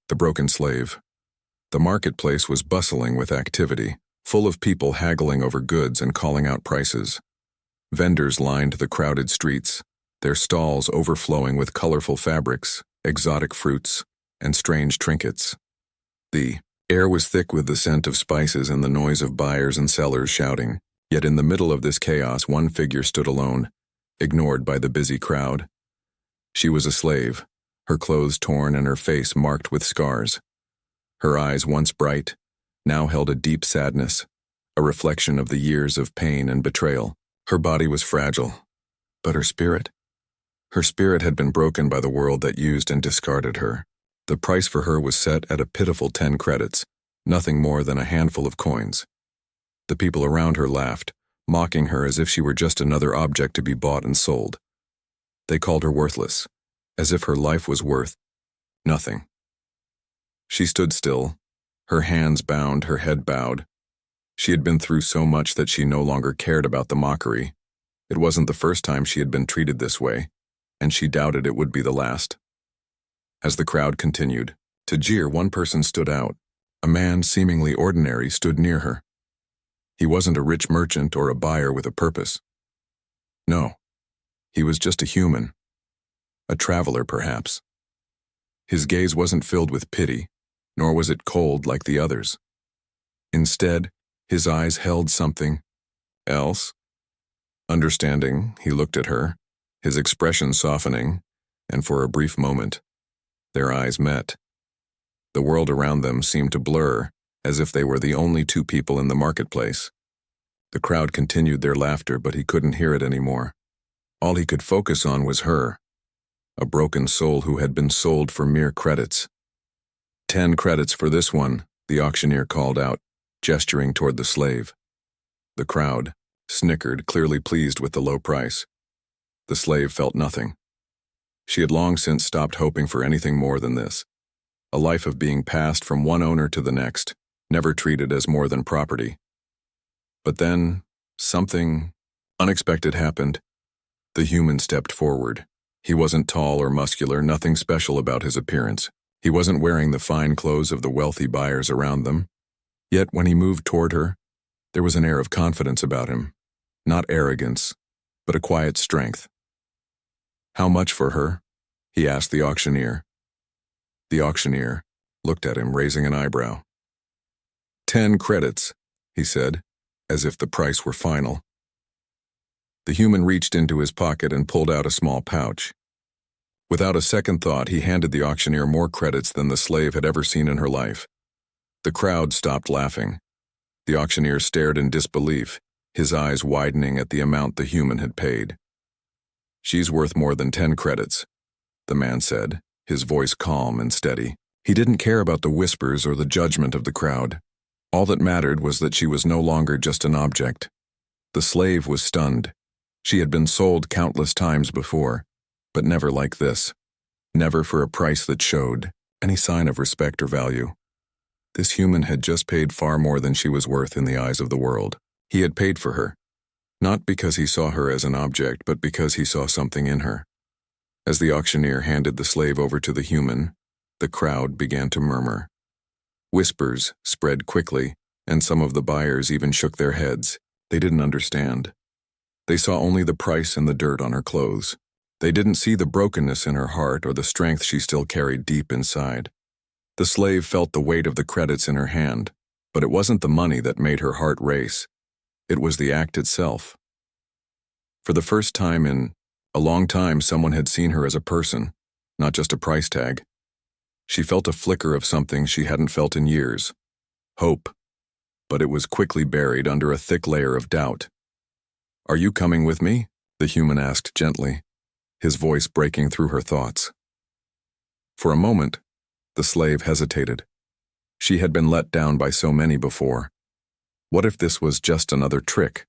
The broken slave. The marketplace was bustling with activity, full of people haggling over goods and calling out prices. Vendors lined the crowded streets, their stalls overflowing with colorful fabrics, exotic fruits, and strange trinkets. The air was thick with the scent of spices and the noise of buyers and sellers shouting. Yet in the middle of this chaos, one figure stood alone, ignored by the busy crowd. She was a slave, her clothes torn and her face marked with scars. Her eyes, once bright, now held a deep sadness, a reflection of the years of pain and betrayal. Her body was fragile, but her spirit? Her spirit had been broken by the world that used and discarded her. The price for her was set at a pitiful 10 credits, nothing more than a handful of coins. The people around her laughed, mocking her as if she were just another object to be bought and sold. They called her worthless, as if her life was worth nothing. She stood still, her hands bound, her head bowed. She had been through so much that she no longer cared about the mockery. It wasn't the first time she had been treated this way, and she doubted it would be the last. As the crowd continued to jeer, one person stood out. A man seemingly ordinary stood near her. He wasn't a rich merchant or a buyer with a purpose. No, he was just a human. A traveler, perhaps. His gaze wasn't filled with pity, nor was it cold like the others. Instead, his eyes held something else. Understanding, he looked at her, his expression softening, and for a brief moment, their eyes met. The world around them seemed to blur, as if they were the only two people in the marketplace. The crowd continued their laughter, but he couldn't hear it anymore. All he could focus on was her, a broken soul who had been sold for mere credits. 10 credits for this one, the auctioneer called out, gesturing toward the slave. The crowd snickered, clearly pleased with the low price. The slave felt nothing. She had long since stopped hoping for anything more than this. A life of being passed from one owner to the next, never treated as more than property. But then, something unexpected happened. The human stepped forward. He wasn't tall or muscular, nothing special about his appearance. He wasn't wearing the fine clothes of the wealthy buyers around them. Yet when he moved toward her, there was an air of confidence about him. Not arrogance, but a quiet strength. "How much for her?" he asked the auctioneer. The auctioneer looked at him, raising an eyebrow. 10 credits, he said, as if the price were final. The human reached into his pocket and pulled out a small pouch. Without a second thought, he handed the auctioneer more credits than the slave had ever seen in her life. The crowd stopped laughing. The auctioneer stared in disbelief, his eyes widening at the amount the human had paid. "She's worth more than 10 credits, the man said, his voice calm and steady. He didn't care about the whispers or the judgment of the crowd. All that mattered was that she was no longer just an object. The slave was stunned. She had been sold countless times before, but never like this. Never for a price that showed any sign of respect or value. This human had just paid far more than she was worth in the eyes of the world. He had paid for her, not because he saw her as an object, but because he saw something in her. As the auctioneer handed the slave over to the human, the crowd began to murmur. Whispers spread quickly, and some of the buyers even shook their heads. They didn't understand. They saw only the price and the dirt on her clothes. They didn't see the brokenness in her heart or the strength she still carried deep inside. The slave felt the weight of the credits in her hand, but it wasn't the money that made her heart race. It was the act itself. For the first time in a long time, someone had seen her as a person, not just a price tag. She felt a flicker of something she hadn't felt in years. Hope. But it was quickly buried under a thick layer of doubt. "Are you coming with me?" the human asked gently, his voice breaking through her thoughts. For a moment, the slave hesitated. She had been let down by so many before. What if this was just another trick?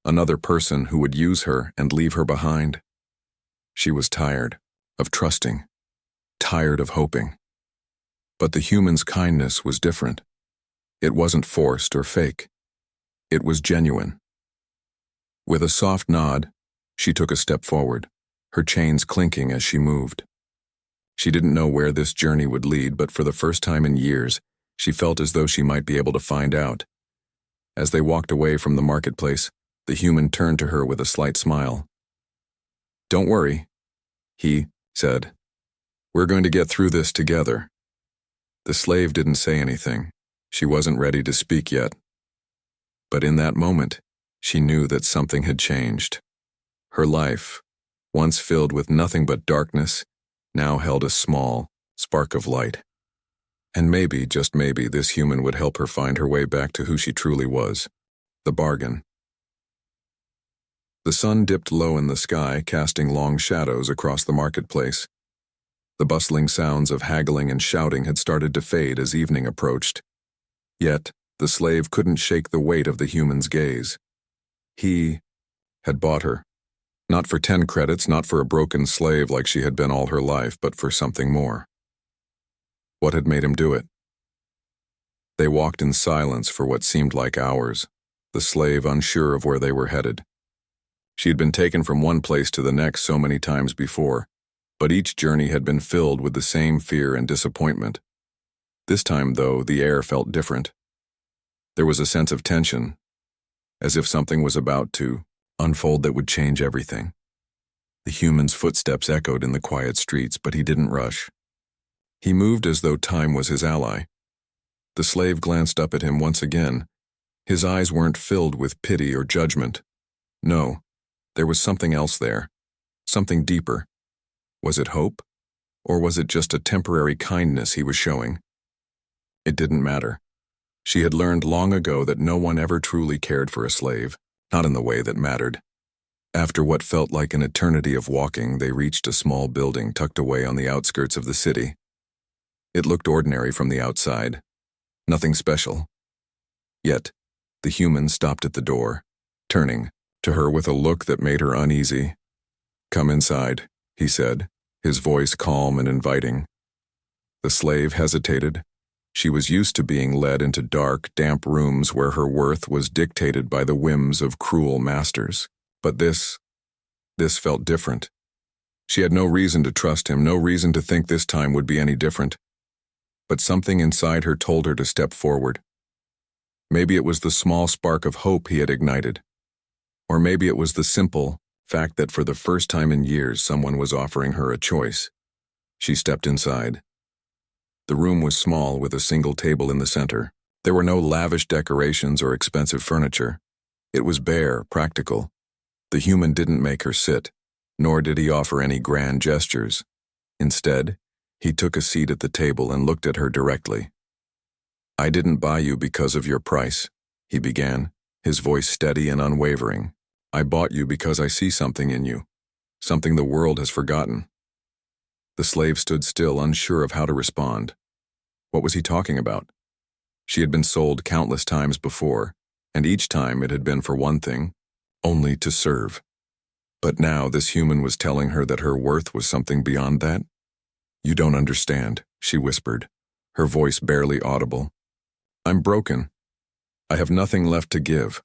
Another person who would use her and leave her behind? She was tired of trusting, tired of hoping. But the human's kindness was different. It wasn't forced or fake. It was genuine. With a soft nod, she took a step forward, her chains clinking as she moved. She didn't know where this journey would lead, but for the first time in years, she felt as though she might be able to find out. As they walked away from the marketplace, the human turned to her with a slight smile. "Don't worry," he said. "We're going to get through this together." The slave didn't say anything. She wasn't ready to speak yet. But in that moment, she knew that something had changed. Her life, once filled with nothing but darkness, now held a small spark of light. And maybe, just maybe, this human would help her find her way back to who she truly was. The bargain. The sun dipped low in the sky, casting long shadows across the marketplace. The bustling sounds of haggling and shouting had started to fade as evening approached. Yet, the slave couldn't shake the weight of the human's gaze. He had bought her. Not for 10 credits, not for a broken slave like she had been all her life, but for something more. What had made him do it? They walked in silence for what seemed like hours, the slave unsure of where they were headed. She had been taken from one place to the next so many times before, but each journey had been filled with the same fear and disappointment. This time, though, the air felt different. There was a sense of tension, as if something was about to unfold that would change everything. The human's footsteps echoed in the quiet streets, but he didn't rush. He moved as though time was his ally. The slave glanced up at him once again. His eyes weren't filled with pity or judgment. No, there was something else there, something deeper. Was it hope? Or was it just a temporary kindness he was showing? It didn't matter. She had learned long ago that no one ever truly cared for a slave, not in the way that mattered. After what felt like an eternity of walking, they reached a small building tucked away on the outskirts of the city. It looked ordinary from the outside, nothing special. Yet, the human stopped at the door, turning to her with a look that made her uneasy. "Come inside," he said, his voice calm and inviting. The slave hesitated. She was used to being led into dark, damp rooms where her worth was dictated by the whims of cruel masters. But this felt different. She had no reason to trust him, no reason to think this time would be any different. But something inside her told her to step forward. Maybe it was the small spark of hope he had ignited. Or maybe it was the simple fact that for the first time in years someone was offering her a choice. She stepped inside. The room was small, with a single table in the center. There were no lavish decorations or expensive furniture. It was bare, practical. The human didn't make her sit, nor did he offer any grand gestures. Instead, he took a seat at the table and looked at her directly. "I didn't buy you because of your price," he began, his voice steady and unwavering. "I bought you because I see something in you, something the world has forgotten." The slave stood still, unsure of how to respond. What was he talking about? She had been sold countless times before, and each time it had been for one thing, only to serve. But now this human was telling her that her worth was something beyond that. "You don't understand," she whispered, her voice barely audible. "I'm broken. I have nothing left to give."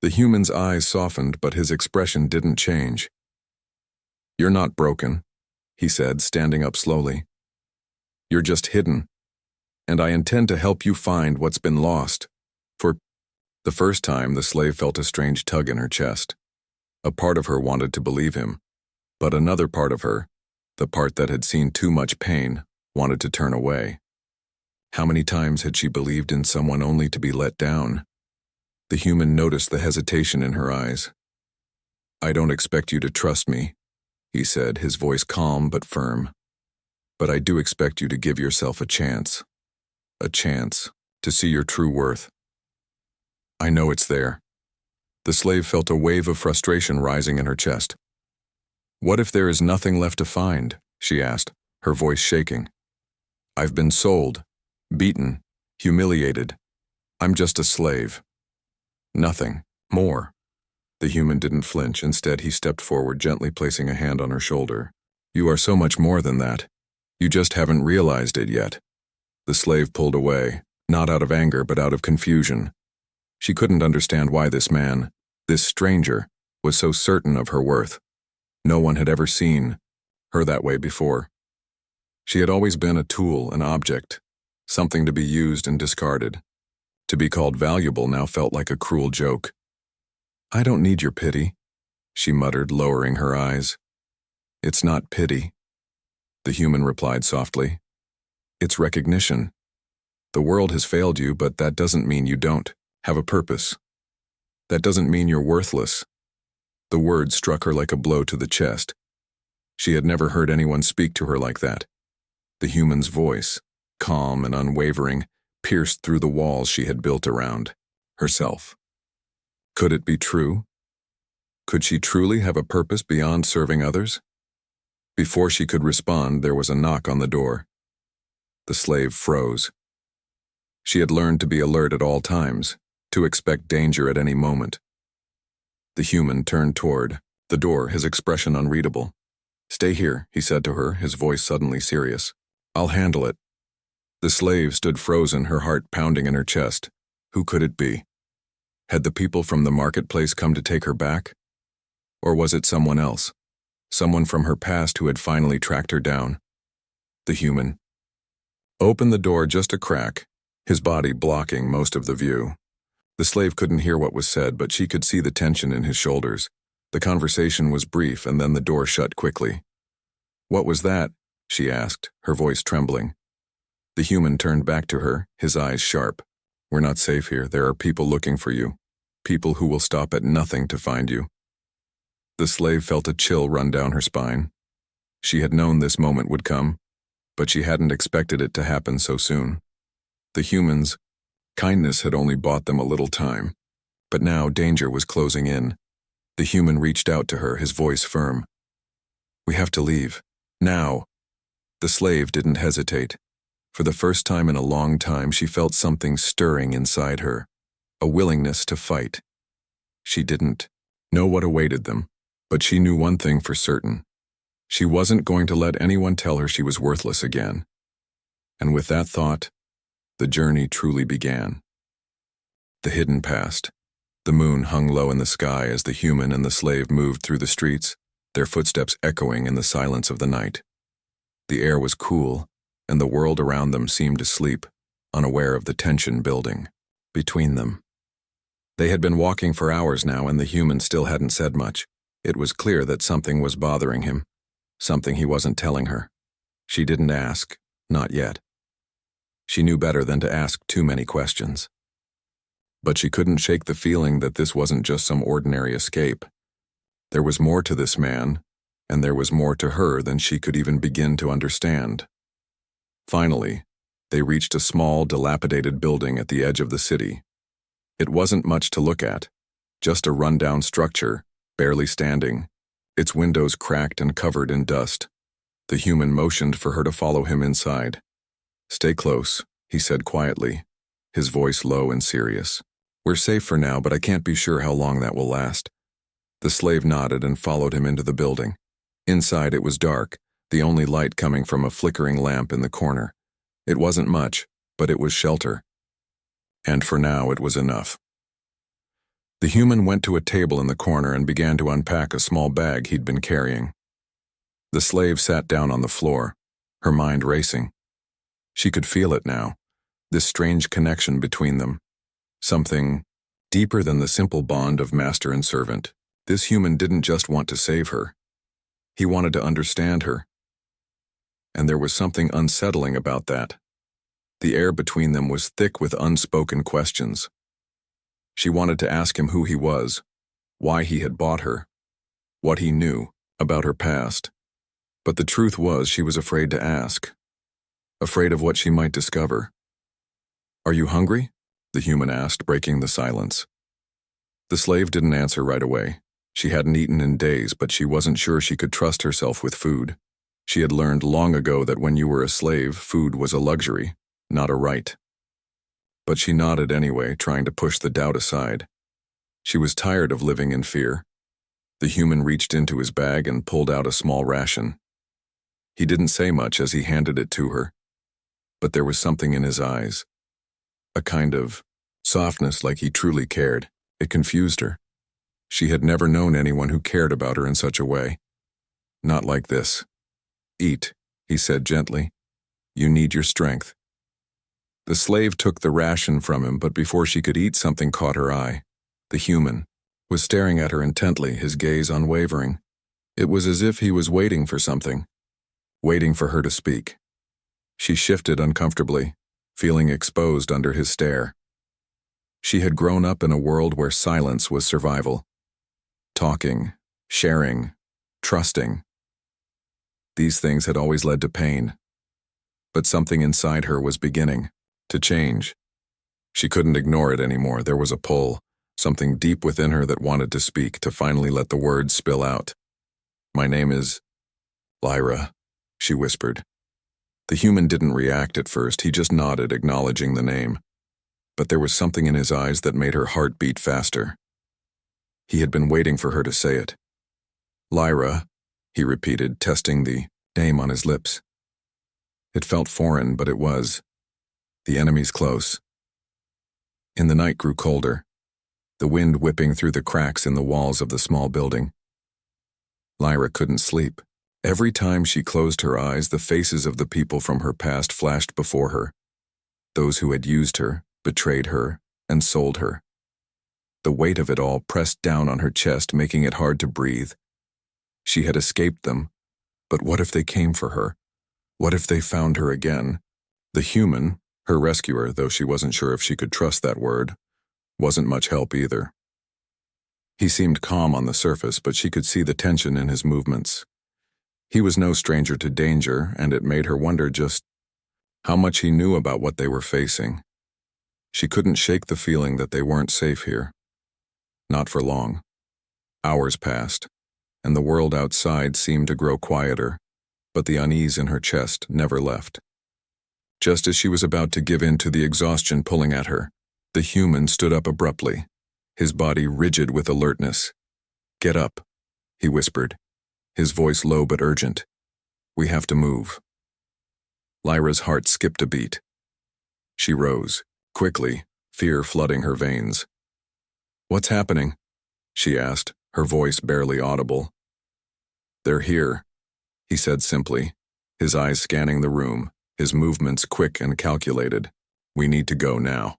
The human's eyes softened, but his expression didn't change. "You're not broken," he said, standing up slowly. "You're just hidden, and I intend to help you find what's been lost." For the first time, the slave felt a strange tug in her chest. A part of her wanted to believe him, but another part of her, the part that had seen too much pain, wanted to turn away. How many times had she believed in someone only to be let down? The human noticed the hesitation in her eyes. "I don't expect you to trust me," he said, his voice calm but firm. "But I do expect you to give yourself a chance to see your true worth. I know it's there." The slave felt a wave of frustration rising in her chest. "What if there is nothing left to find?" she asked, her voice shaking. "I've been sold, beaten, humiliated. I'm just a slave. Nothing more." The human didn't flinch. Instead, he stepped forward, gently placing a hand on her shoulder. "You are so much more than that. You just haven't realized it yet." The slave pulled away, not out of anger but out of confusion. She couldn't understand why this man, this stranger, was so certain of her worth. No one had ever seen her that way before. She had always been a tool, an object, something to be used and discarded. To be called valuable now felt like a cruel joke. "I don't need your pity," she muttered, lowering her eyes. "It's not pity," the human replied softly. "It's recognition. The world has failed you, but that doesn't mean you don't have a purpose. That doesn't mean you're worthless." The word struck her like a blow to the chest. She had never heard anyone speak to her like that. The human's voice, calm and unwavering, pierced through the walls she had built around herself. Could it be true? Could she truly have a purpose beyond serving others? Before she could respond, there was a knock on the door. The slave froze. She had learned to be alert at all times, to expect danger at any moment. The human turned toward the door, his expression unreadable. "Stay here," he said to her, his voice suddenly serious. "I'll handle it." The slave stood frozen, her heart pounding in her chest. Who could it be? Had the people from the marketplace come to take her back? Or was it someone else? Someone from her past who had finally tracked her down? The human opened the door just a crack, his body blocking most of the view. The slave couldn't hear what was said, but she could see the tension in his shoulders. The conversation was brief, and then the door shut quickly. "What was that?" she asked, her voice trembling. The human turned back to her, his eyes sharp. "We're not safe here. There are people looking for you. People who will stop at nothing to find you." The slave felt a chill run down her spine. She had known this moment would come, but she hadn't expected it to happen so soon. The human's kindness had only bought them a little time, but now danger was closing in. The human reached out to her, his voice firm. "We have to leave. Now." The slave didn't hesitate. For the first time in a long time, she felt something stirring inside her, a willingness to fight. She didn't know what awaited them, but she knew one thing for certain. She wasn't going to let anyone tell her she was worthless again. And with that thought, the journey truly began. The hidden past. The moon hung low in the sky as the human and the slave moved through the streets, their footsteps echoing in the silence of the night. The air was cool, and the world around them seemed asleep, unaware of the tension building between them. They had been walking for hours now, and the human still hadn't said much. It was clear that something was bothering him, something he wasn't telling her. She didn't ask, not yet. She knew better than to ask too many questions. But she couldn't shake the feeling that this wasn't just some ordinary escape. There was more to this man, and there was more to her than she could even begin to understand. Finally, they reached a small, dilapidated building at the edge of the city. It wasn't much to look at, just a rundown structure, barely standing, its windows cracked and covered in dust. The human motioned for her to follow him inside. "Stay close," he said quietly, his voice low and serious. "We're safe for now, but I can't be sure how long that will last." The slave nodded and followed him into the building. Inside it was dark, the only light coming from a flickering lamp in the corner. It wasn't much, but it was shelter. And for now it was enough. The human went to a table in the corner and began to unpack a small bag he'd been carrying. The slave sat down on the floor, her mind racing. She could feel it now, this strange connection between them. Something deeper than the simple bond of master and servant. This human didn't just want to save her. He wanted to understand her. And there was something unsettling about that. The air between them was thick with unspoken questions. She wanted to ask him who he was, why he had bought her, what he knew about her past. But the truth was she was afraid to ask, afraid of what she might discover. "Are you hungry?" the human asked, breaking the silence. The slave didn't answer right away. She hadn't eaten in days, but she wasn't sure she could trust herself with food. She had learned long ago that when you were a slave, food was a luxury, not a right. But she nodded anyway, trying to push the doubt aside. She was tired of living in fear. The human reached into his bag and pulled out a small ration. He didn't say much as he handed it to her, but there was something in his eyes, a kind of softness, like he truly cared. It confused her. She had never known anyone who cared about her in such a way. Not like this. "Eat," he said gently. You need your strength. The slave took the ration from him, but before she could eat, something caught her eye. The human was staring at her intently, his gaze unwavering. It was as if he was waiting for something, waiting for her to speak. She shifted uncomfortably, feeling exposed under his stare. She had grown up in a world where silence was survival. Talking, sharing, trusting. These things had always led to pain. But something inside her was beginning to change. She couldn't ignore it anymore. There was a pull, something deep within her that wanted to speak, to finally let the words spill out. My name is Lyra, she whispered. The human didn't react at first. He just nodded, acknowledging the name. But there was something in his eyes that made her heart beat faster. He had been waiting for her to say it. Lyra, he repeated, testing the name on his lips. It felt foreign, but it was. The enemy's close. And the night grew colder, the wind whipping through the cracks in the walls of the small building. Lyra couldn't sleep. Every time she closed her eyes, the faces of the people from her past flashed before her. Those who had used her, betrayed her, and sold her. The weight of it all pressed down on her chest, making it hard to breathe. She had escaped them, but what if they came for her? What if they found her again? The human, her rescuer, though she wasn't sure if she could trust that word, wasn't much help either. He seemed calm on the surface, but she could see the tension in his movements. He was no stranger to danger, and it made her wonder just how much he knew about what they were facing. She couldn't shake the feeling that they weren't safe here. Not for long. Hours passed, and the world outside seemed to grow quieter, but the unease in her chest never left. Just as she was about to give in to the exhaustion pulling at her, the human stood up abruptly, his body rigid with alertness. Get up, he whispered, his voice low but urgent. We have to move. Lyra's heart skipped a beat. She rose, quickly, fear flooding her veins. What's happening? She asked, her voice barely audible. They're here, he said simply, his eyes scanning the room, his movements quick and calculated. We need to go now.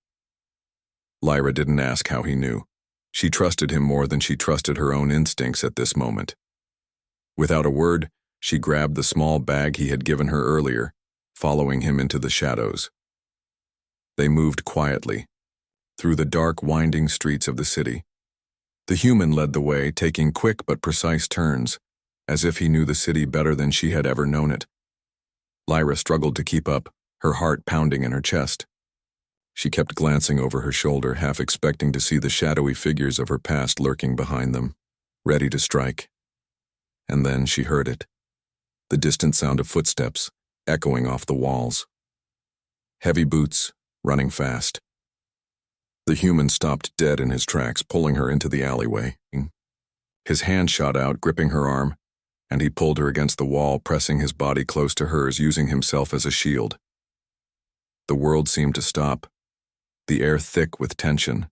Lyra didn't ask how he knew. She trusted him more than she trusted her own instincts at this moment. Without a word, she grabbed the small bag he had given her earlier, following him into the shadows. They moved quietly, through the dark, winding streets of the city. The human led the way, taking quick but precise turns, as if he knew the city better than she had ever known it. Lyra struggled to keep up, her heart pounding in her chest. She kept glancing over her shoulder, half expecting to see the shadowy figures of her past lurking behind them, ready to strike. And then she heard it, the distant sound of footsteps, echoing off the walls. Heavy boots, running fast. The human stopped dead in his tracks, pulling her into the alleyway. His hand shot out, gripping her arm, and he pulled her against the wall, pressing his body close to hers, using himself as a shield. The world seemed to stop, the air thick with tension.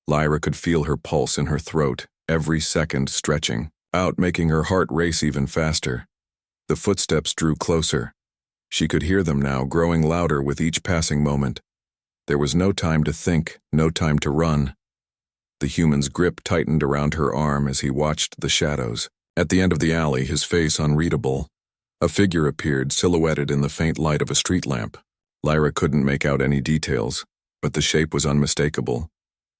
Lyra could feel her pulse in her throat, every second stretching out, making her heart race even faster. The footsteps drew closer. She could hear them now, growing louder with each passing moment. There was no time to think, no time to run. The human's grip tightened around her arm as he watched the shadows. At the end of the alley, his face unreadable, a figure appeared, silhouetted in the faint light of a street lamp. Lyra couldn't make out any details, but the shape was unmistakable.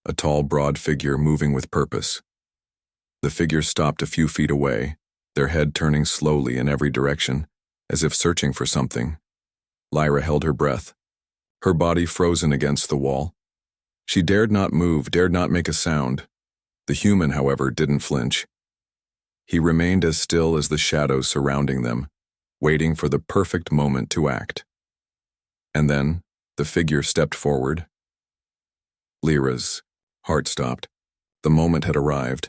A tall, broad figure moving with purpose. The figure stopped a few feet away, their head turning slowly in every direction, as if searching for something. Lyra held her breath, her body frozen against the wall. She dared not move, dared not make a sound. The human, however, didn't flinch. He remained as still as the shadows surrounding them, waiting for the perfect moment to act. And then, the figure stepped forward. Lyra's heart stopped. The moment had arrived,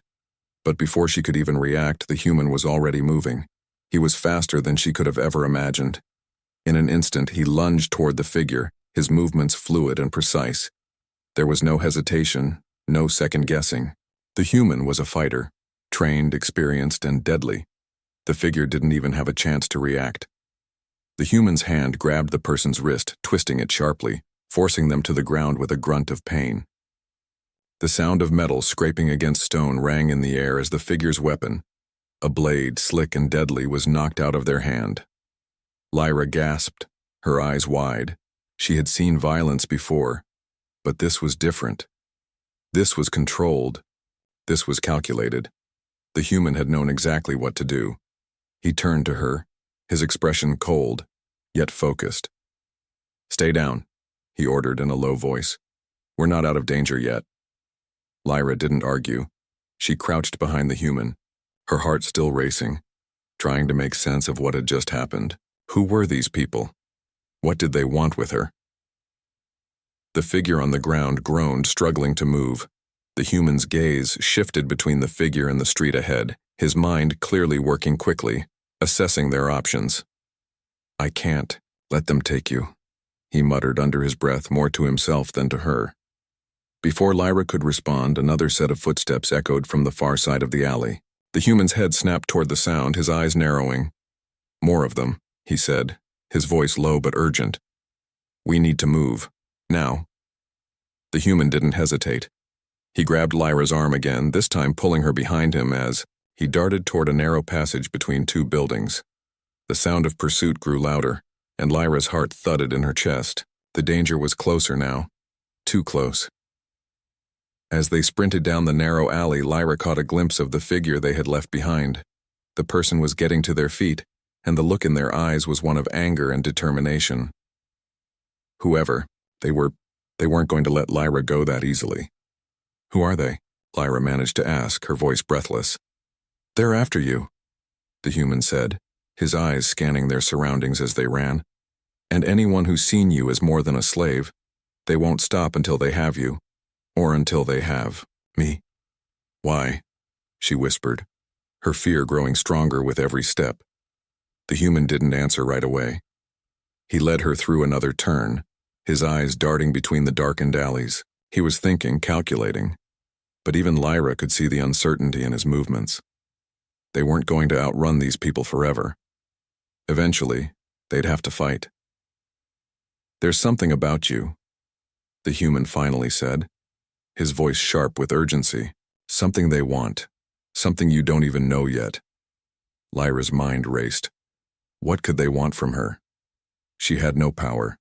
but before she could even react, the human was already moving. He was faster than she could have ever imagined. In an instant, he lunged toward the figure, his movements fluid and precise. There was no hesitation, no second-guessing. The human was a fighter, trained, experienced, and deadly. The figure didn't even have a chance to react. The human's hand grabbed the person's wrist, twisting it sharply, forcing them to the ground with a grunt of pain. The sound of metal scraping against stone rang in the air as the figure's weapon, a blade slick and deadly, was knocked out of their hand. Lyra gasped, her eyes wide. She had seen violence before, but this was different. This was controlled. This was calculated. The human had known exactly what to do. He turned to her, his expression cold, yet focused. "Stay down," he ordered in a low voice. "We're not out of danger yet." Lyra didn't argue. She crouched behind the human, her heart still racing, trying to make sense of what had just happened. Who were these people? What did they want with her? The figure on the ground groaned, struggling to move. The human's gaze shifted between the figure and the street ahead, his mind clearly working quickly, assessing their options. "I can't let them take you," he muttered under his breath, more to himself than to her. Before Lyra could respond, another set of footsteps echoed from the far side of the alley. The human's head snapped toward the sound, his eyes narrowing. "More of them," he said, his voice low but urgent. "We need to move. Now." The human didn't hesitate. He grabbed Lyra's arm again, this time pulling her behind him as he darted toward a narrow passage between two buildings. The sound of pursuit grew louder, and Lyra's heart thudded in her chest. The danger was closer now. Too close. As they sprinted down the narrow alley, Lyra caught a glimpse of the figure they had left behind. The person was getting to their feet, and the look in their eyes was one of anger and determination. Whoever they weren't going to let Lyra go that easily. "Who are they?" Lyra managed to ask, her voice breathless. "They're after you," the human said, his eyes scanning their surroundings as they ran. "And anyone who's seen you as more than a slave. They won't stop until they have you. Or until they have me." "Why?" she whispered, her fear growing stronger with every step. The human didn't answer right away. He led her through another turn, his eyes darting between the darkened alleys. He was thinking, calculating. But even Lyra could see the uncertainty in his movements. They weren't going to outrun these people forever. Eventually, they'd have to fight. "There's something about you," the human finally said, his voice sharp with urgency. "Something they want. Something you don't even know yet." Lyra's mind raced. What could they want from her? She had no power.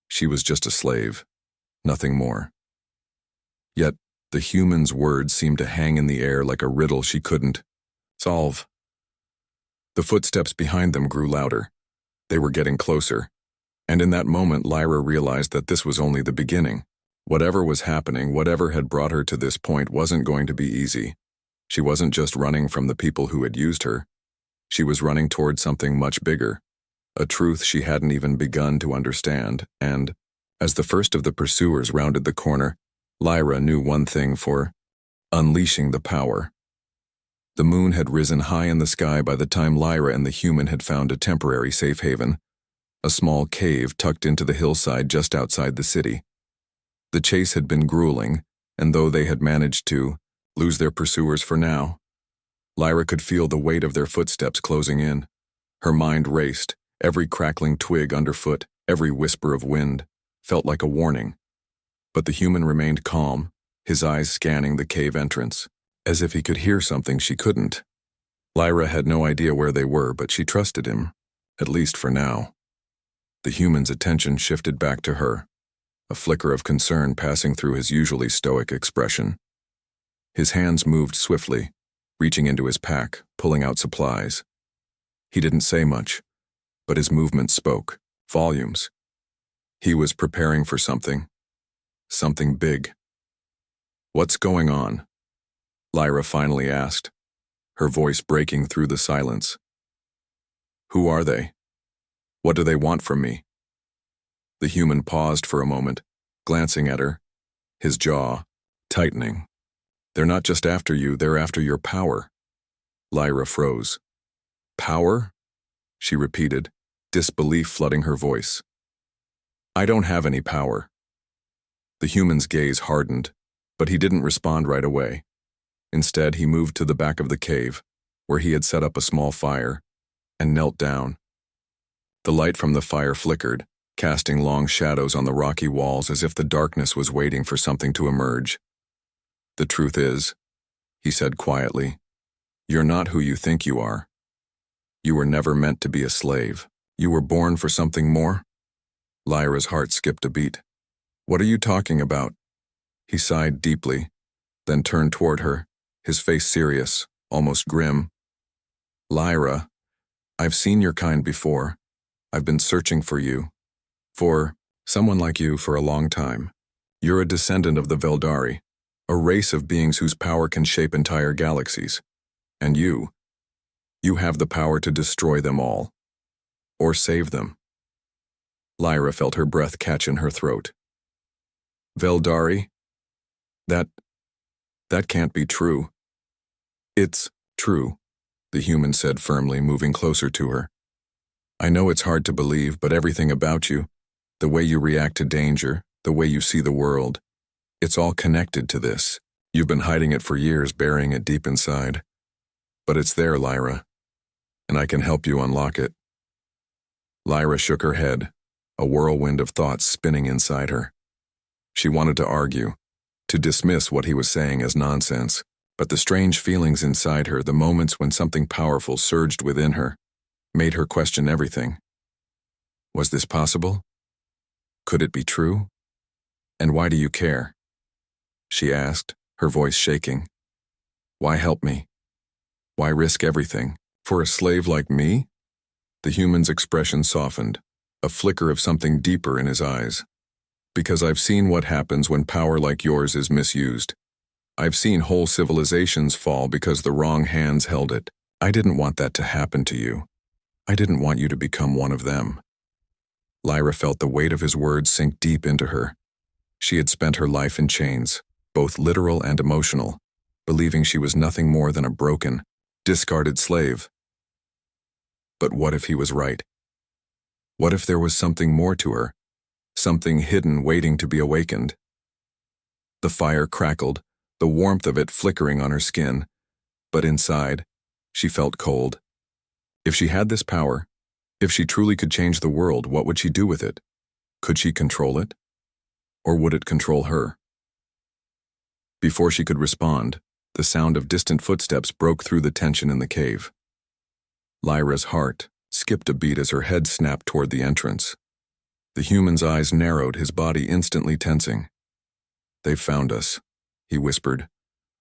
She was just a slave, nothing more. Yet, the human's words seemed to hang in the air like a riddle she couldn't solve. The footsteps behind them grew louder. They were getting closer. And in that moment, Lyra realized that this was only the beginning. Whatever was happening, whatever had brought her to this point, wasn't going to be easy. She wasn't just running from the people who had used her. She was running toward something much bigger, a truth she hadn't even begun to understand, and, as the first of the pursuers rounded the corner, Lyra knew one thing for unleashing the power. The moon had risen high in the sky by the time Lyra and the human had found a temporary safe haven, a small cave tucked into the hillside just outside the city. The chase had been grueling, and though they had managed to lose their pursuers for now, Lyra could feel the weight of their footsteps closing in. Her mind raced, every crackling twig underfoot, every whisper of wind, felt like a warning. But the human remained calm, his eyes scanning the cave entrance, as if he could hear something she couldn't. Lyra had no idea where they were, but she trusted him, at least for now. The human's attention shifted back to her, a flicker of concern passing through his usually stoic expression. His hands moved swiftly, reaching into his pack, pulling out supplies. He didn't say much, but his movements spoke volumes. He was preparing for something big. "What's going on?" Lyra finally asked, her voice breaking through the silence. "Who are they? What do they want from me?" The human paused for a moment, glancing at her, his jaw tightening. "They're not just after you, they're after your power." Lyra froze. "Power?" she repeated, disbelief flooding her voice. "I don't have any power." The human's gaze hardened, but he didn't respond right away. Instead, he moved to the back of the cave, where he had set up a small fire, and knelt down. The light from the fire flickered, casting long shadows on the rocky walls as if the darkness was waiting for something to emerge. "The truth is," he said quietly, "you're not who you think you are. You were never meant to be a slave. You were born for something more." Lyra's heart skipped a beat. "What are you talking about?" He sighed deeply, then turned toward her, his face serious, almost grim. "Lyra, I've seen your kind before. I've been searching for you. For someone like you for a long time. You're a descendant of the Veldari, a race of beings whose power can shape entire galaxies. And you have the power to destroy them all. Or save them." Lyra felt her breath catch in her throat. "Veldari? That can't be true." "It's true," the human said firmly, moving closer to her. "I know it's hard to believe, but everything about you, the way you react to danger, the way you see the world, it's all connected to this. You've been hiding it for years, burying it deep inside. But it's there, Lyra, and I can help you unlock it." Lyra shook her head, a whirlwind of thoughts spinning inside her. She wanted to argue, to dismiss what he was saying as nonsense, but the strange feelings inside her, the moments when something powerful surged within her, made her question everything. Was this possible? Could it be true? "And why do you care?" she asked, her voice shaking. "Why help me? Why risk everything? For a slave like me?" The human's expression softened, a flicker of something deeper in his eyes. "Because I've seen what happens when power like yours is misused. I've seen whole civilizations fall because the wrong hands held it. I didn't want that to happen to you. I didn't want you to become one of them." Lyra felt the weight of his words sink deep into her. She had spent her life in chains, both literal and emotional, believing she was nothing more than a broken, discarded slave. But what if he was right? What if there was something more to her, something hidden waiting to be awakened? The fire crackled, the warmth of it flickering on her skin, but inside, she felt cold. If she had this power, if she truly could change the world, what would she do with it? Could she control it? Or would it control her? Before she could respond, the sound of distant footsteps broke through the tension in the cave. Lyra's heart skipped a beat as her head snapped toward the entrance. The human's eyes narrowed, his body instantly tensing. "They've found us," he whispered,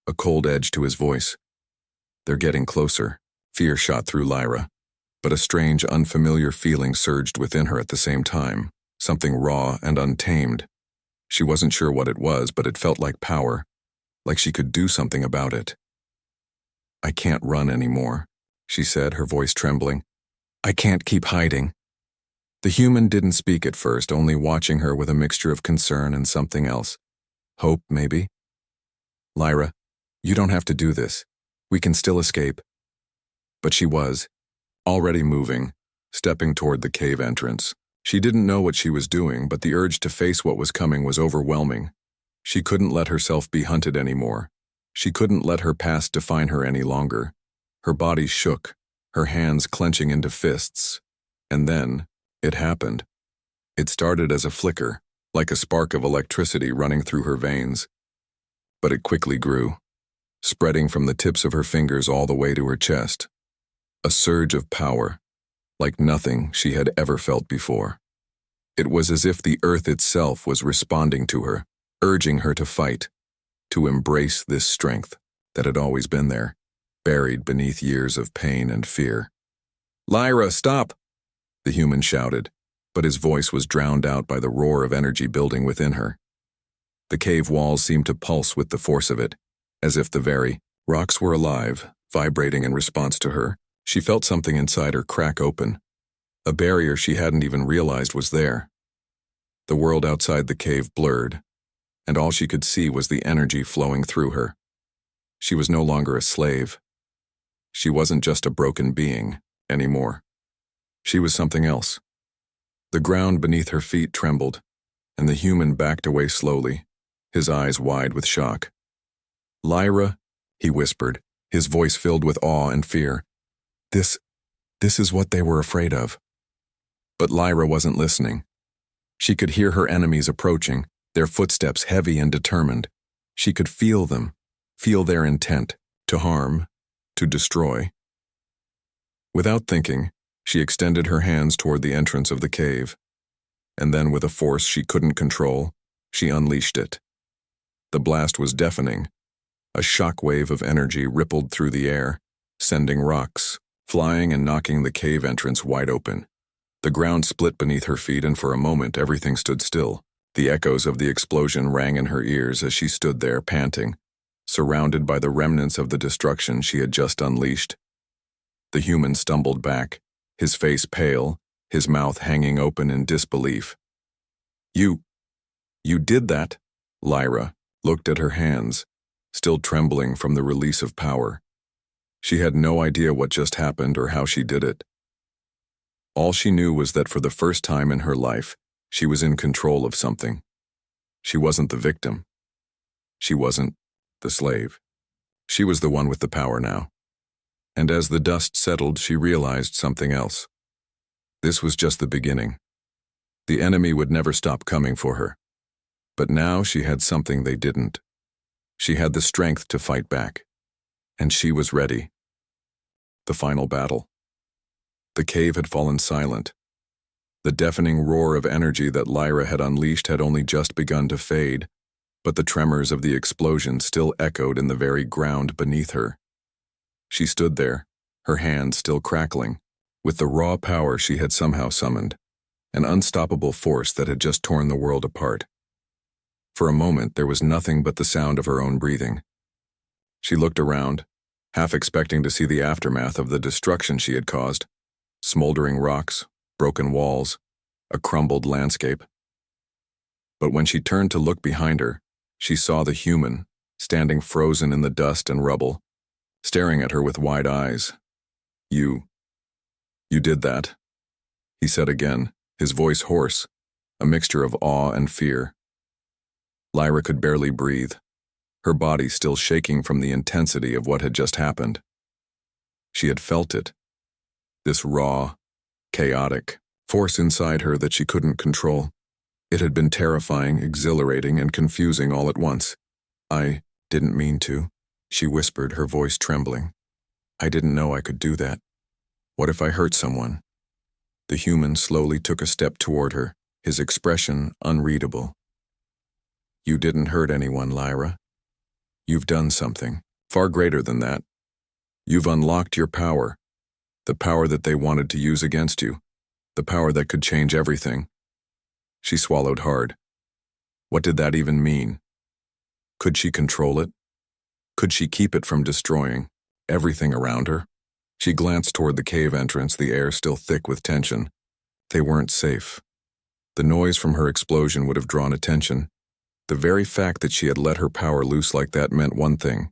a cold edge to his voice. "They're getting closer." Fear shot through Lyra, but a strange, unfamiliar feeling surged within her at the same time, something raw and untamed. She wasn't sure what it was, but it felt like power, like she could do something about it. "I can't run anymore," she said, her voice trembling. "I can't keep hiding." The human didn't speak at first, only watching her with a mixture of concern and something else. Hope, maybe? "Lyra, you don't have to do this. We can still escape." But she was, already moving, stepping toward the cave entrance. She didn't know what she was doing, but the urge to face what was coming was overwhelming. She couldn't let herself be hunted anymore. She couldn't let her past define her any longer. Her body shook, her hands clenching into fists. And then, it happened. It started as a flicker, like a spark of electricity running through her veins. But it quickly grew, spreading from the tips of her fingers all the way to her chest. A surge of power, like nothing she had ever felt before. It was as if the earth itself was responding to her, urging her to fight, to embrace this strength that had always been there, buried beneath years of pain and fear. "Lyra, stop!" the human shouted, but his voice was drowned out by the roar of energy building within her. The cave walls seemed to pulse with the force of it, as if the very rocks were alive, vibrating in response to her. She felt something inside her crack open, a barrier she hadn't even realized was there. The world outside the cave blurred, and all she could see was the energy flowing through her. She was no longer a slave. She wasn't just a broken being anymore. She was something else. The ground beneath her feet trembled, and the human backed away slowly, his eyes wide with shock. "Lyra," he whispered, his voice filled with awe and fear. This is what they were afraid of." But Lyra wasn't listening. She could hear her enemies approaching, their footsteps heavy and determined. She could feel them, feel their intent, to harm, to destroy. Without thinking, she extended her hands toward the entrance of the cave. And then, with a force she couldn't control, she unleashed it. The blast was deafening. A shock wave of energy rippled through the air, sending rocks, flying and knocking the cave entrance wide open. The ground split beneath her feet, and for a moment everything stood still. The echoes of the explosion rang in her ears as she stood there, panting, surrounded by the remnants of the destruction she had just unleashed. The human stumbled back, his face pale, his mouth hanging open in disbelief. You did that?" Lyra looked at her hands, still trembling from the release of power. She had no idea what just happened or how she did it. All she knew was that for the first time in her life, she was in control of something. She wasn't the victim. She wasn't the slave. She was the one with the power now. And as the dust settled, she realized something else. This was just the beginning. The enemy would never stop coming for her. But now she had something they didn't. She had the strength to fight back. And she was ready. The final battle. The cave had fallen silent. The deafening roar of energy that Lyra had unleashed had only just begun to fade, but the tremors of the explosion still echoed in the very ground beneath her. She stood there, her hands still crackling, with the raw power she had somehow summoned, an unstoppable force that had just torn the world apart. For a moment, there was nothing but the sound of her own breathing. She looked around, half expecting to see the aftermath of the destruction she had caused. Smoldering rocks, broken walls, a crumbled landscape. But when she turned to look behind her, she saw the human, standing frozen in the dust and rubble, staring at her with wide eyes. You did that," he said again, his voice hoarse, a mixture of awe and fear. Lyra could barely breathe, her body still shaking from the intensity of what had just happened. She had felt it. This raw, chaotic force inside her that she couldn't control. It had been terrifying, exhilarating, and confusing all at once. "I didn't mean to," she whispered, her voice trembling. "I didn't know I could do that. What if I hurt someone?" The human slowly took a step toward her, his expression unreadable. "You didn't hurt anyone, Lyra. You've done something far greater than that. You've unlocked your power. The power that they wanted to use against you. The power that could change everything." She swallowed hard. What did that even mean? Could she control it? Could she keep it from destroying everything around her? She glanced toward the cave entrance, the air still thick with tension. They weren't safe. The noise from her explosion would have drawn attention. The very fact that she had let her power loose like that meant one thing.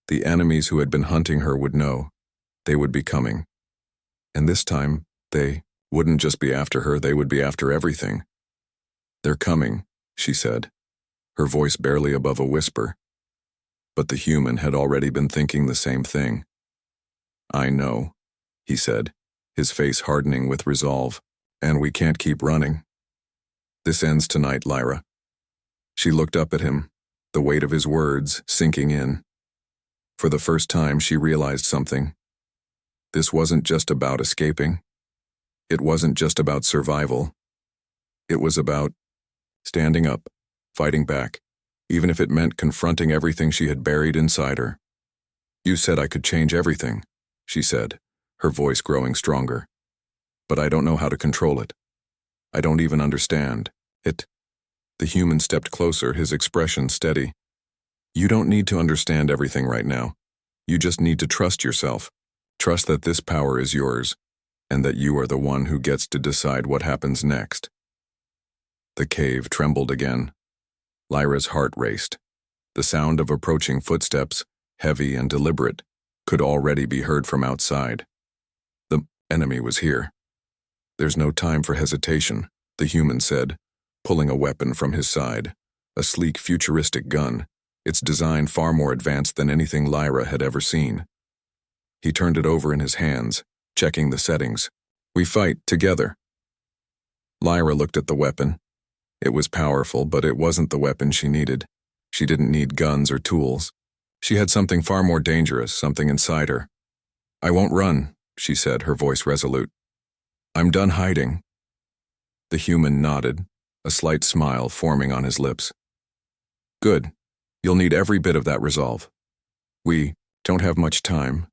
The enemies who had been hunting her would know. They would be coming. And this time, they wouldn't just be after her, they would be after everything. "They're coming," she said, her voice barely above a whisper. But the human had already been thinking the same thing. "I know," he said, his face hardening with resolve, "and we can't keep running. This ends tonight, Lyra." She looked up at him, the weight of his words sinking in. For the first time, she realized something. This wasn't just about escaping. It wasn't just about survival. It was about standing up, fighting back, even if it meant confronting everything she had buried inside her. "You said I could change everything," she said, her voice growing stronger. "But I don't know how to control it. I don't even understand it." The human stepped closer, his expression steady. "You don't need to understand everything right now. You just need to trust yourself. Trust that this power is yours, and that you are the one who gets to decide what happens next." The cave trembled again. Lyra's heart raced. The sound of approaching footsteps, heavy and deliberate, could already be heard from outside. The enemy was here. "There's no time for hesitation," the human said, pulling a weapon from his side, a sleek futuristic gun, its design far more advanced than anything Lyra had ever seen. He turned it over in his hands, checking the settings. "We fight together." Lyra looked at the weapon. It was powerful, but it wasn't the weapon she needed. She didn't need guns or tools. She had something far more dangerous, something inside her. "I won't run," she said, her voice resolute. "I'm done hiding." The human nodded, a slight smile forming on his lips. "Good. You'll need every bit of that resolve. We don't have much time."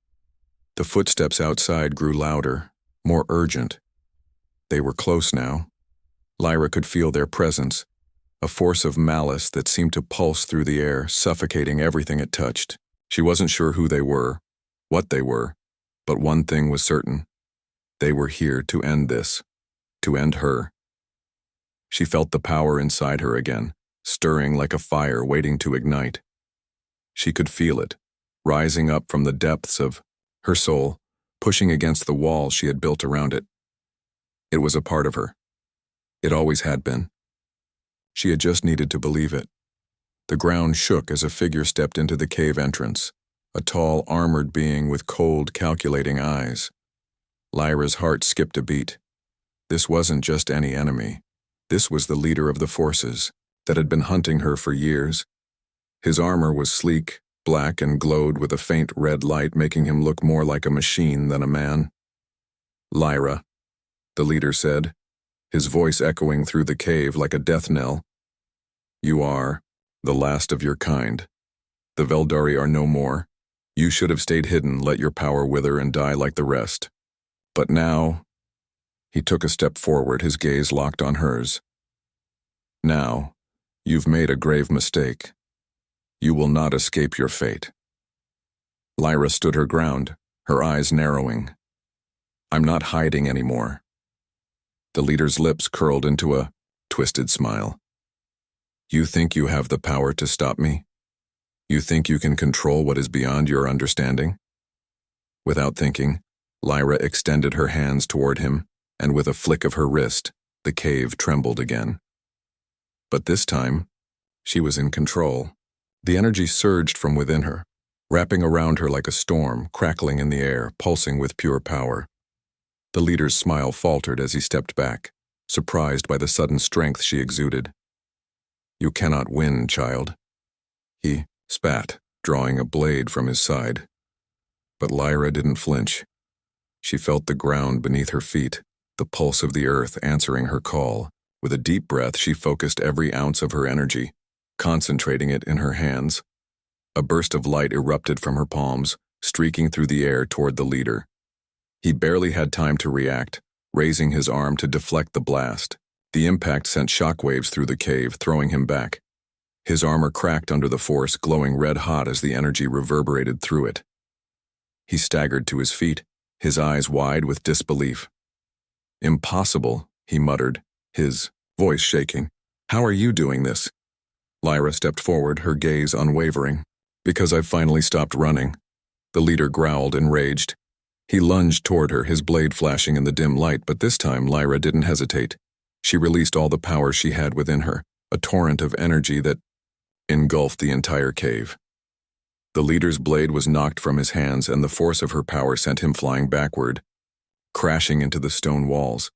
The footsteps outside grew louder, more urgent. They were close now. Lyra could feel their presence, a force of malice that seemed to pulse through the air, suffocating everything it touched. She wasn't sure who they were, what they were, but one thing was certain. They were here to end this, to end her. She felt the power inside her again, stirring like a fire waiting to ignite. She could feel it, rising up from the depths of her soul, pushing against the wall she had built around it. It was a part of her. It always had been. She had just needed to believe it. The ground shook as a figure stepped into the cave entrance, a tall, armored being with cold, calculating eyes. Lyra's heart skipped a beat. This wasn't just any enemy. This was the leader of the forces that had been hunting her for years. His armor was sleek, black, and glowed with a faint red light, making him look more like a machine than a man. "Lyra," the leader said, his voice echoing through the cave like a death knell. "You are the last of your kind. The Veldari are no more. You should have stayed hidden, let your power wither and die like the rest. But now—" He took a step forward, his gaze locked on hers. "Now, you've made a grave mistake. You will not escape your fate." Lyra stood her ground, her eyes narrowing. "I'm not hiding anymore." The leader's lips curled into a twisted smile. "You think you have the power to stop me? You think you can control what is beyond your understanding?" Without thinking, Lyra extended her hands toward him, and with a flick of her wrist, the cave trembled again. But this time, she was in control. The energy surged from within her, wrapping around her like a storm, crackling in the air, pulsing with pure power. The leader's smile faltered as he stepped back, surprised by the sudden strength she exuded. "You cannot win, child." He spat, drawing a blade from his side. But Lyra didn't flinch. She felt the ground beneath her feet, the pulse of the earth answering her call. With a deep breath, she focused every ounce of her energy, concentrating it in her hands. A burst of light erupted from her palms, streaking through the air toward the leader. He barely had time to react, raising his arm to deflect the blast. The impact sent shockwaves through the cave, throwing him back. His armor cracked under the force, glowing red-hot as the energy reverberated through it. He staggered to his feet, his eyes wide with disbelief. "Impossible," he muttered, his voice shaking. "How are you doing this?" Lyra stepped forward, her gaze unwavering. "Because I've finally stopped running." The leader growled, enraged. He lunged toward her, his blade flashing in the dim light, but this time Lyra didn't hesitate. She released all the power she had within her, a torrent of energy that engulfed the entire cave. The leader's blade was knocked from his hands, and the force of her power sent him flying backward, crashing into the stone walls.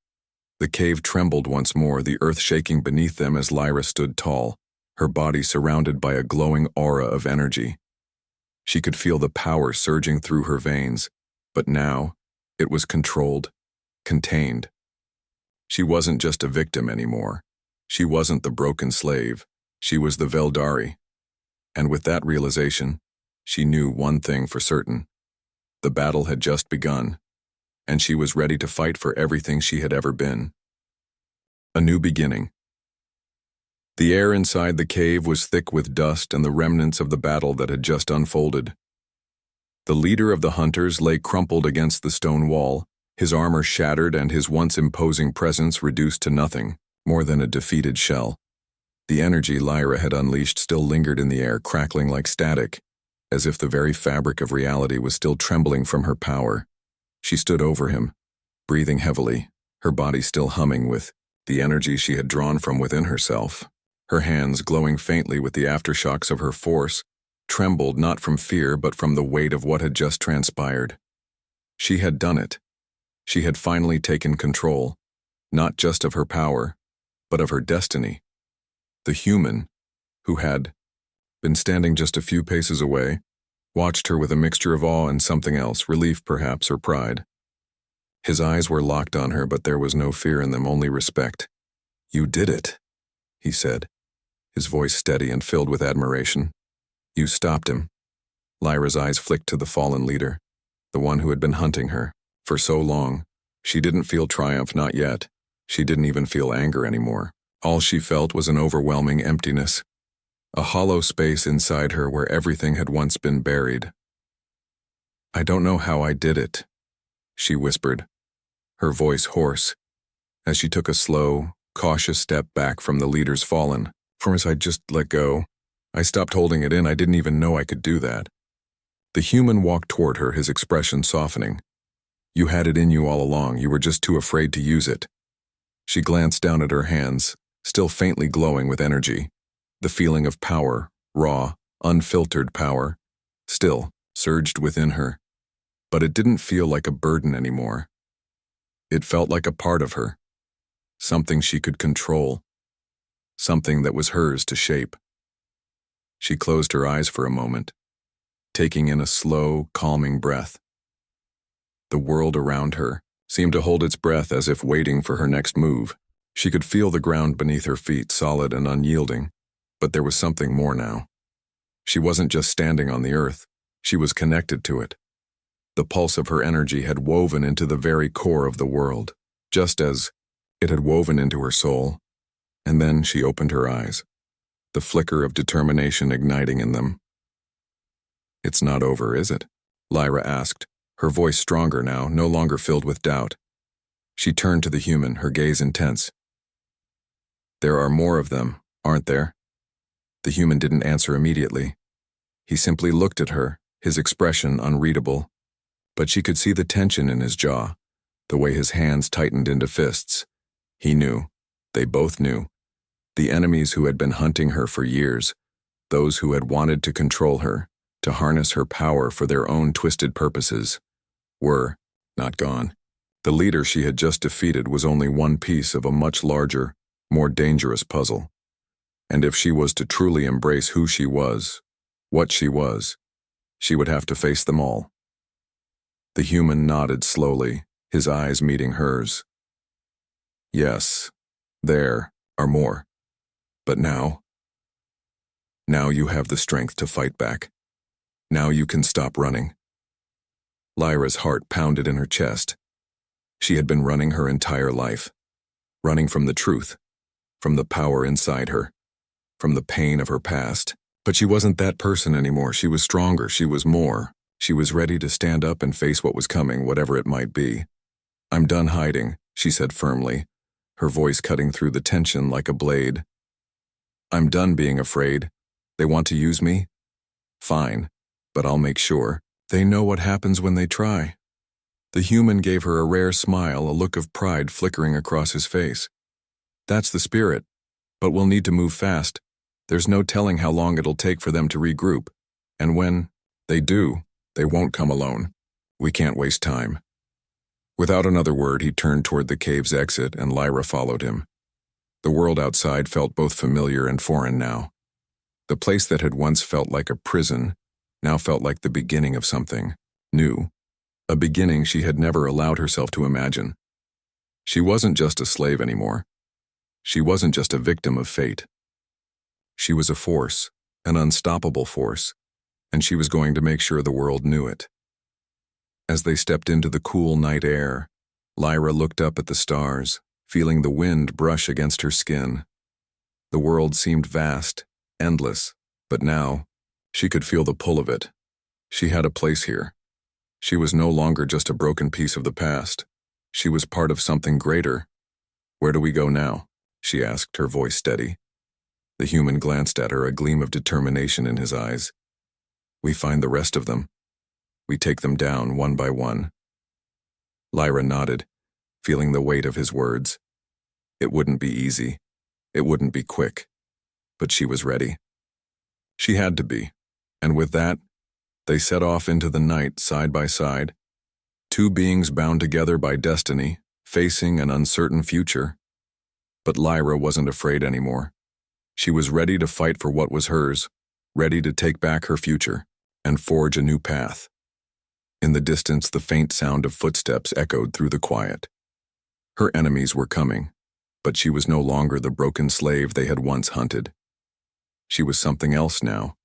The cave trembled once more, the earth shaking beneath them as Lyra stood tall, her body surrounded by a glowing aura of energy. She could feel the power surging through her veins, but now it was controlled, contained. She wasn't just a victim anymore. She wasn't the broken slave. She was the Veldari. And with that realization, she knew one thing for certain. The battle had just begun, and she was ready to fight for everything she had ever been. A new beginning. The air inside the cave was thick with dust and the remnants of the battle that had just unfolded. The leader of the hunters lay crumpled against the stone wall, his armor shattered and his once imposing presence reduced to nothing, more than a defeated shell. The energy Lyra had unleashed still lingered in the air, crackling like static, as if the very fabric of reality was still trembling from her power. She stood over him, breathing heavily, her body still humming with the energy she had drawn from within herself. Her hands, glowing faintly with the aftershocks of her force, trembled not from fear but from the weight of what had just transpired. She had done it. She had finally taken control. not just of her power, but of her destiny. The human, who had been standing just a few paces away, watched her with a mixture of awe and something else, relief perhaps, or pride. His eyes were locked on her, but there was no fear in them, only respect. "You did it," he said, his voice steady and filled with admiration. "You stopped him." Lyra's eyes flicked to the fallen leader, the one who had been hunting her for so long. She didn't feel triumph, not yet. She didn't even feel anger anymore. All she felt was an overwhelming emptiness, a hollow space inside her where everything had once been buried. "I don't know how I did it," she whispered, her voice hoarse, as she took a slow, cautious step back from the leader's fallen. I just let go. I stopped holding it in. I didn't even know I could do that." The human walked toward her, his expression softening. "You had it in you all along. You were just too afraid to use it." She glanced down at her hands, still faintly glowing with energy. The feeling of power, raw, unfiltered power, still surged within her. But it didn't feel like a burden anymore. It felt like a part of her, something she could control, something that was hers to shape. She closed her eyes for a moment, taking in a slow, calming breath. The world around her seemed to hold its breath as if waiting for her next move. She could feel the ground beneath her feet, solid and unyielding, but there was something more now. She wasn't just standing on the earth, she was connected to it. The pulse of her energy had woven into the very core of the world, just as it had woven into her soul. And then she opened her eyes, the flicker of determination igniting in them. "It's not over, is it?" Lyra asked, her voice stronger now, no longer filled with doubt. She turned to the human, her gaze intense. "There are more of them, aren't there?" The human didn't answer immediately. He simply looked at her, his expression unreadable. But she could see the tension in his jaw, the way his hands tightened into fists. He knew. They both knew. The enemies who had been hunting her for years, those who had wanted to control her, to harness her power for their own twisted purposes, were not gone. The leader she had just defeated was only one piece of a much larger, more dangerous puzzle. And if she was to truly embrace who she was, what she was, she would have to face them all. The human nodded slowly, his eyes meeting hers. "Yes, there are more. But now you have the strength to fight back. Now you can stop running." Lyra's heart pounded in her chest. She had been running her entire life, running from the truth, from the power inside her, from the pain of her past. But she wasn't that person anymore. She was stronger. She was more. She was ready to stand up and face what was coming, whatever it might be. "I'm done hiding," she said firmly, her voice cutting through the tension like a blade. "I'm done being afraid. They want to use me? Fine, but I'll make sure they know what happens when they try." The human gave her a rare smile, a look of pride flickering across his face. "That's the spirit, but we'll need to move fast. There's no telling how long it'll take for them to regroup, and when they do, they won't come alone. We can't waste time." Without another word, he turned toward the cave's exit, and Lyra followed him. The world outside felt both familiar and foreign now. The place that had once felt like a prison now felt like the beginning of something new, a beginning she had never allowed herself to imagine. She wasn't just a slave anymore. She wasn't just a victim of fate. She was a force, an unstoppable force, and she was going to make sure the world knew it. As they stepped into the cool night air, Lyra looked up at the stars, feeling the wind brush against her skin. The world seemed vast, endless, but now she could feel the pull of it. She had a place here. She was no longer just a broken piece of the past. She was part of something greater. "Where do we go now?" she asked, her voice steady. The human glanced at her, a gleam of determination in his eyes. "We find the rest of them. We take them down one by one." Lyra nodded, feeling the weight of his words. It wouldn't be easy. It wouldn't be quick. But she was ready. She had to be. And with that, they set off into the night side by side, two beings bound together by destiny, facing an uncertain future. But Lyra wasn't afraid anymore. She was ready to fight for what was hers, ready to take back her future and forge a new path. In the distance, the faint sound of footsteps echoed through the quiet. Her enemies were coming, but she was no longer the broken slave they had once hunted. She was something else now,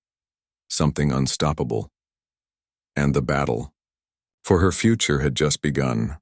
something unstoppable. And the battle for her future had just begun.